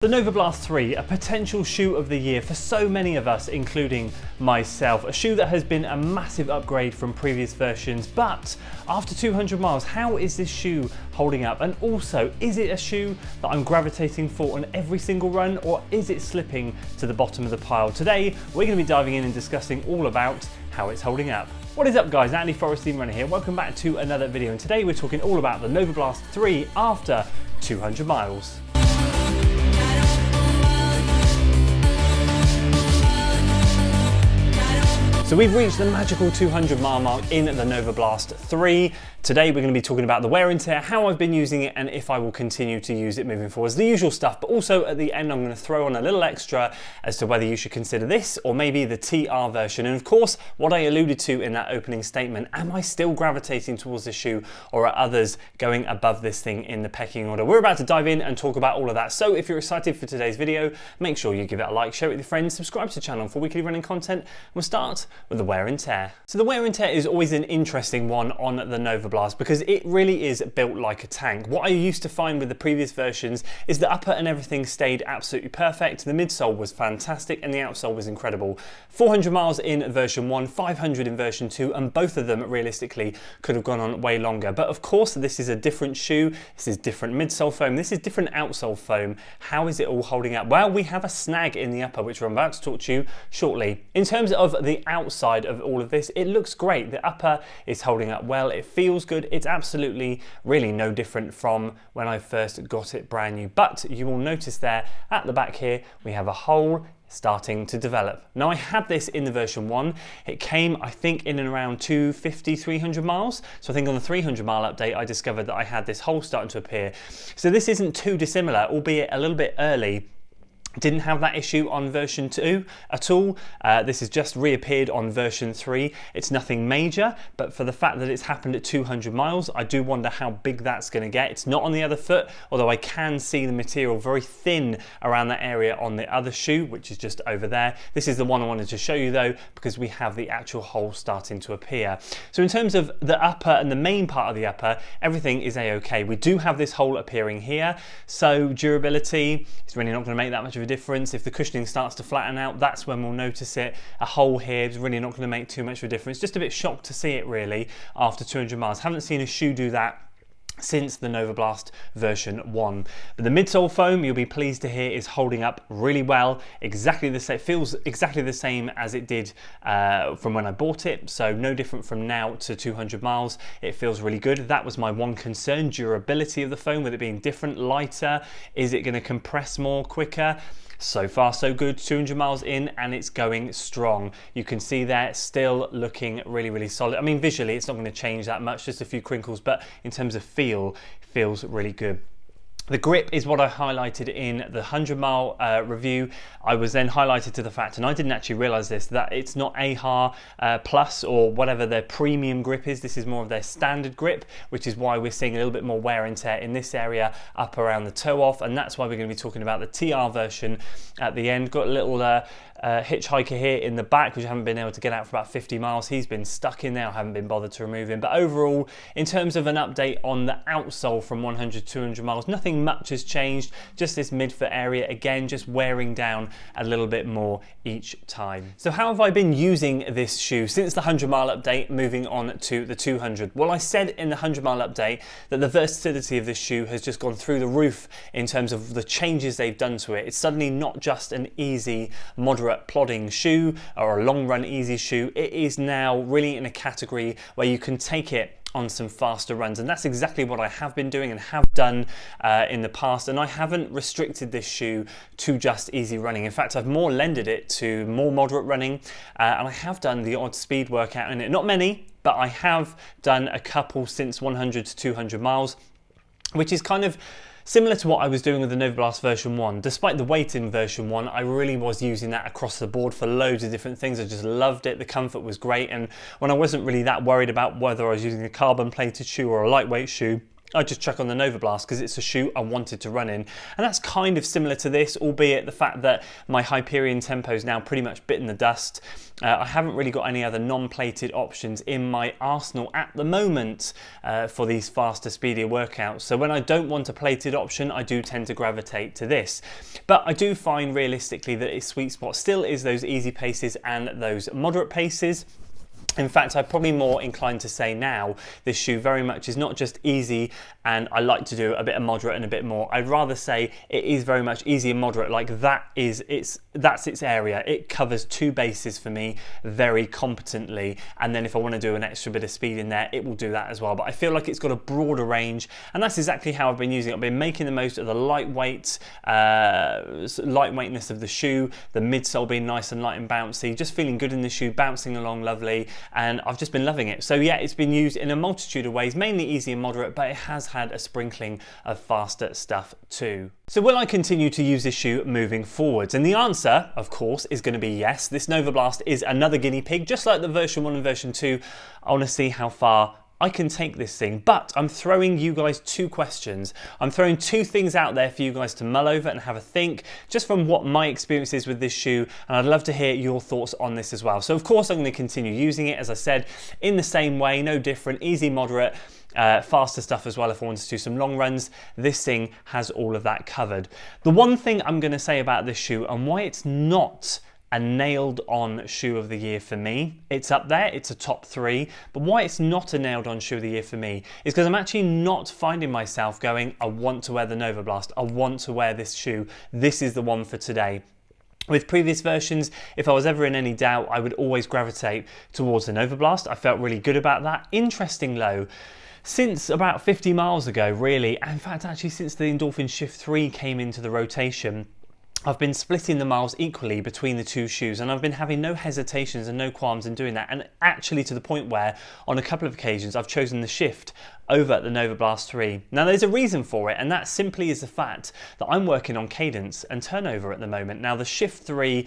The Novablast 3, a potential shoe of the year for so many of us, including myself. A shoe that has been a massive upgrade from previous versions, but after 200 miles, how is this shoe holding up? And also, is it a shoe that I'm gravitating for on every single run, or is it slipping to the bottom of the pile? Today, we're going to be diving in and discussing all about how it's holding up. What is up guys, Andy Forrest Team Runner here. Welcome back to another video, and today we're talking all about the Novablast 3 after 200 miles. So we've reached the magical 200 mile mark in the Novablast 3. Today we're going to be talking about the wear and tear, how I've been using it, and if I will continue to use it moving forward. The usual stuff, but also at the end I'm going to throw on a little extra as to whether you should consider this or maybe the TR version. And of course, what I alluded to in that opening statement, am I still gravitating towards this shoe, or are others going above this thing in the pecking order? We're about to dive in and talk about all of that. So if you're excited for today's video, make sure you give it a like, share it with your friends, subscribe to the channel for weekly running content. We'll start with the wear and tear. So the wear and tear is always an interesting one on the Novablast because it really is built like a tank. What I used to find with the previous versions is the upper and everything stayed absolutely perfect. The midsole was fantastic and the outsole was incredible. 400 miles in version 1, 500 in version 2, and both of them realistically could have gone on way longer. But of course, this is a different shoe. This is different midsole foam. This is different outsole foam. How is it all holding up? Well, we have a snag in the upper, which I'm about to talk to you shortly. In terms of the outside of all of this, it looks great. The upper is holding up well. It feels good. It's absolutely really no different from when I first got it brand new. But you will notice there at the back here, we have a hole starting to develop. Now I had this in the version 1. It came, I think, in and around 250, 300 miles. So I think on the 300 mile update, I discovered that I had this hole starting to appear. So this isn't too dissimilar, albeit a little bit early. Didn't have that issue on version 2 at all. This has just reappeared on version 3. It's nothing major, but for the fact that it's happened at 200 miles, I do wonder how big that's going to get. It's not on the other foot, although I can see the material very thin around that area on the other shoe, which is just over there. This is the one I wanted to show you though, because we have the actual hole starting to appear. So in terms of the upper and the main part of the upper, everything is a-okay. We do have this hole appearing here, so durability is really not going to make that much of a difference. If the cushioning starts to flatten out, that's when we'll notice it. A hole here is really not going to make too much of a difference. Just a bit shocked to see it really after 200 miles. Haven't seen a shoe do that since the Novablast version 1. But the midsole foam, you'll be pleased to hear, is holding up really well. Exactly the same, feels exactly the same as it did from when I bought it. So no different from now to 200 miles. It feels really good. That was my one concern, durability of the foam, with it being different, lighter. Is it going to compress more quicker? So far so good, 200 miles in and it's going strong. You can see there, still looking really, really solid. I mean, visually it's not going to change that much, just a few crinkles, but in terms of feel, it feels really good. The grip is what I highlighted in the 100 mile review. I was then highlighted to the fact, and I didn't actually realize this, that it's not AHA Plus or whatever their premium grip is. This is more of their standard grip, which is why we're seeing a little bit more wear and tear in this area up around the toe off. And that's why we're going to be talking about the TR version at the end. Got a little hitchhiker here in the back, which I haven't been able to get out for about 50 miles. He's been stuck in there. I haven't been bothered to remove him. But overall, in terms of an update on the outsole from 100 to 200 miles, nothing much has changed. Just this midfoot area, again, just wearing down a little bit more each time. So how have I been using this shoe since the 100 mile update, moving on to the 200? Well, I said in the 100 mile update that the versatility of this shoe has just gone through the roof in terms of the changes they've done to it. It's suddenly not just an easy, moderate plodding shoe or a long run easy shoe. It is now really in a category where you can take it on some faster runs, and that's exactly what I have been doing and have done in the past. And I haven't restricted this shoe to just easy running. In fact, I've more lended it to more moderate running, and I have done the odd speed workout in it. Not many, but I have done a couple since 100 to 200 miles, which is kind of similar to what I was doing with the Novablast version 1. Despite the weight in version 1, I really was using that across the board for loads of different things. I just loved it. The comfort was great. And when I wasn't really that worried about whether I was using a carbon plated shoe or a lightweight shoe, I just chuck on the Novablast because it's a shoe I wanted to run in. And that's kind of similar to this, albeit the fact that my Hyperion Tempo is now pretty much bitten the dust. I haven't really got any other non-plated options in my arsenal at the moment for these faster, speedier workouts. So when I don't want a plated option, I do tend to gravitate to this. But I do find realistically that its sweet spot still is those easy paces and those moderate paces. In fact, I'm probably more inclined to say now this shoe very much is not just easy and I like to do a bit of moderate and a bit more. I'd rather say it is very much easy and moderate, like that's its area. It covers two bases for me very competently, and then if I want to do an extra bit of speed in there, it will do that as well. But I feel like it's got a broader range, and that's exactly how I've been using it. I've been making the most of the lightweightness of the shoe, the midsole being nice and light and bouncy, just feeling good in the shoe, bouncing along lovely. And I've just been loving it. So yeah, it's been used in a multitude of ways, mainly easy and moderate, but it has had a sprinkling of faster stuff too. So will I continue to use this shoe moving forwards? And the answer, of course, is going to be yes. This Novablast is another guinea pig, just like the version 1 and version 2. I want to see how far I can take this thing, but I'm throwing you guys two questions. I'm throwing two things out there for you guys to mull over and have a think, just from what my experience is with this shoe, and I'd love to hear your thoughts on this as well. So of course I'm going to continue using it, as I said, in the same way, no different, easy, moderate, faster stuff as well if I wanted to do some long runs. This thing has all of that covered. The one thing I'm going to say about this shoe and why it's not a nailed on shoe of the year for me, it's up there, it's a top 3, but why it's not a nailed on shoe of the year for me is because I'm actually not finding myself going, I want to wear the Novablast, I want to wear this shoe, this is the one for today. With previous versions, if I was ever in any doubt, I would always gravitate towards the Novablast. I felt really good about that. Interesting low. Since about 50 miles ago, really, and in fact actually since the Endorphin Shift 3 came into the rotation, I've been splitting the miles equally between the two shoes, and I've been having no hesitations and no qualms in doing that, and actually to the point where on a couple of occasions I've chosen the Shift over the Novablast 3. Now there's a reason for it, and that simply is the fact that I'm working on cadence and turnover at the moment. Now the Shift 3,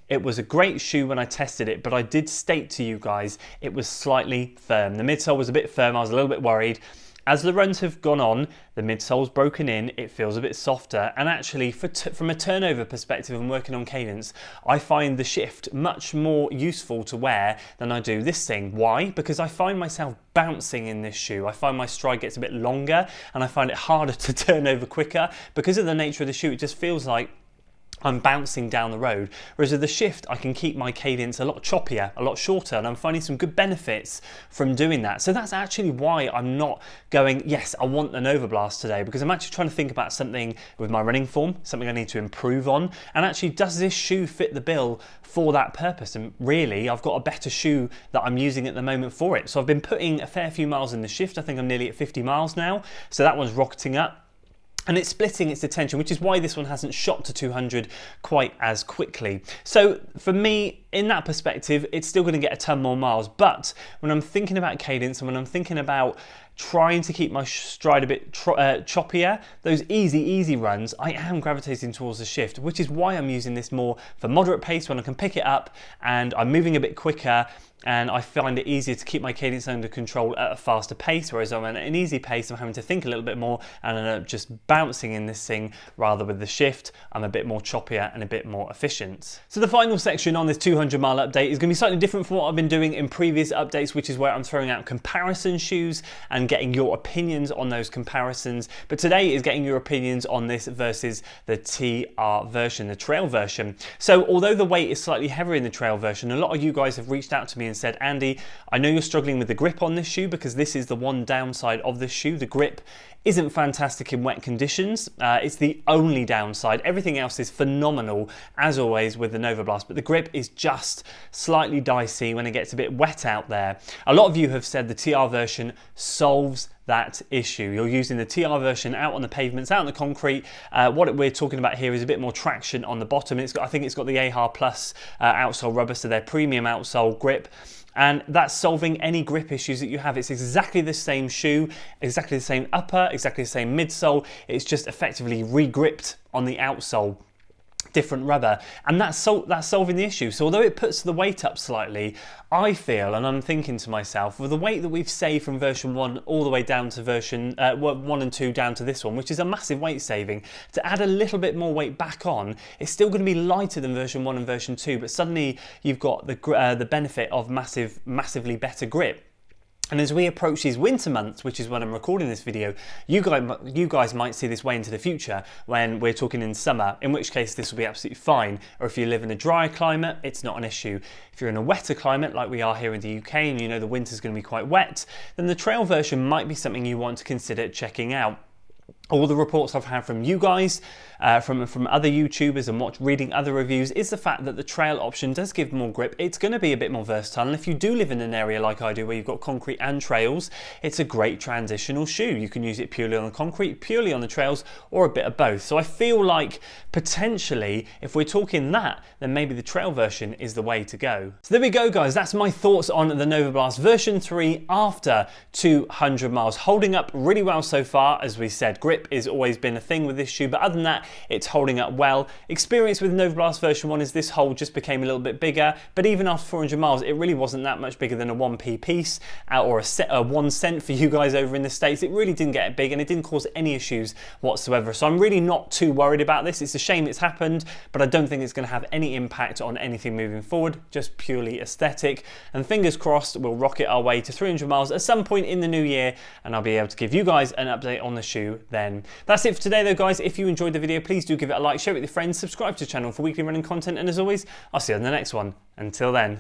it was a great shoe when I tested it, but I did state to you guys it was slightly firm. The midsole was a bit firm, I was a little bit worried. As the runs have gone on, the midsole's broken in, it feels a bit softer, and actually from a turnover perspective and working on cadence, I find the Shift much more useful to wear than I do this thing. Why? Because I find myself bouncing in this shoe. I find my stride gets a bit longer and I find it harder to turn over quicker. Because of the nature of the shoe, it just feels like I'm bouncing down the road, whereas with the Shift I can keep my cadence a lot choppier, a lot shorter, and I'm finding some good benefits from doing that. So that's actually why I'm not going, yes, I want the Novablast today, because I'm actually trying to think about something with my running form, something I need to improve on, and actually does this shoe fit the bill for that purpose? And really I've got a better shoe that I'm using at the moment for it. So I've been putting a fair few miles in the Shift. I think I'm nearly at 50 miles now, so that one's rocketing up. And it's splitting its attention, which is why this one hasn't shot to 200 quite as quickly. So for me, in that perspective, it's still going to get a ton more miles. But when I'm thinking about cadence and when I'm thinking about trying to keep my stride a bit choppier, those easy runs, I am gravitating towards the Shift, which is why I'm using this more for moderate pace when I can pick it up and I'm moving a bit quicker, and I find it easier to keep my cadence under control at a faster pace, whereas I'm at an easy pace, I'm having to think a little bit more and I'm just bouncing in this thing, rather with the Shift, I'm a bit more choppier and a bit more efficient. So the final section on this 200 mile update is going to be slightly different from what I've been doing in previous updates, which is where I'm throwing out comparison shoes and getting your opinions on those comparisons. But today is getting your opinions on this versus the TR version, the trail version. So although the weight is slightly heavier in the trail version, a lot of you guys have reached out to me and said, Andy, I know you're struggling with the grip on this shoe, because this is the one downside of this shoe. The grip isn't fantastic in wet conditions. It's the only downside. Everything else is phenomenal, as always with the Novablast, but the grip is just slightly dicey when it gets a bit wet out there. A lot of you have said the TR version solves that issue. You're using the TR version out on the pavements, out on the concrete. What we're talking about here is a bit more traction on the bottom. I think it's got the AHA Plus outsole rubber, so their premium outsole grip. And that's solving any grip issues that you have. It's exactly the same shoe, exactly the same upper, exactly the same midsole. It's just effectively re-gripped on the outsole. different rubber, and that's solving the issue. So although it puts the weight up slightly, I feel, and I'm thinking to myself, with the weight that we've saved from version 1 all the way down to version 1 and 2 down to this one, which is a massive weight saving, to add a little bit more weight back on, it's still going to be lighter than version 1 and version 2, but suddenly you've got the benefit of massively better grip. And as we approach these winter months, which is when I'm recording this video, you guys might see this way into the future when we're talking in summer, in which case this will be absolutely fine. Or if you live in a drier climate, it's not an issue. If you're in a wetter climate like we are here in the UK and you know the winter's going to be quite wet, then the trail version might be something you want to consider checking out. All the reports I've had from you guys, from other YouTubers and reading other reviews, is the fact that the trail option does give more grip. It's going to be a bit more versatile, and if you do live in an area like I do where you've got concrete and trails, it's a great transitional shoe. You can use it purely on the concrete, purely on the trails, or a bit of both. So I feel like potentially, if we're talking that, then maybe the trail version is the way to go. So there we go, guys. That's my thoughts on the Novablast version 3 after 200 miles. Holding up really well so far, as we said. Grip has always been a thing with this shoe, but other than that, it's holding up well. Experience with Novablast version 1 is this hole just became a little bit bigger, but even after 400 miles, it really wasn't that much bigger than a 1p piece, or a 1 cent for you guys over in the States. It really didn't get big, and it didn't cause any issues whatsoever. So I'm really not too worried about this. It's a shame it's happened, but I don't think it's going to have any impact on anything moving forward, just purely aesthetic. And fingers crossed, we'll rocket our way to 300 miles at some point in the new year, and I'll be able to give you guys an update on the shoe then. That's it for today though, guys. If you enjoyed the video, please do give it a like, share it with your friends, subscribe to the channel for weekly running content, and as always, I'll see you on the next one. Until then.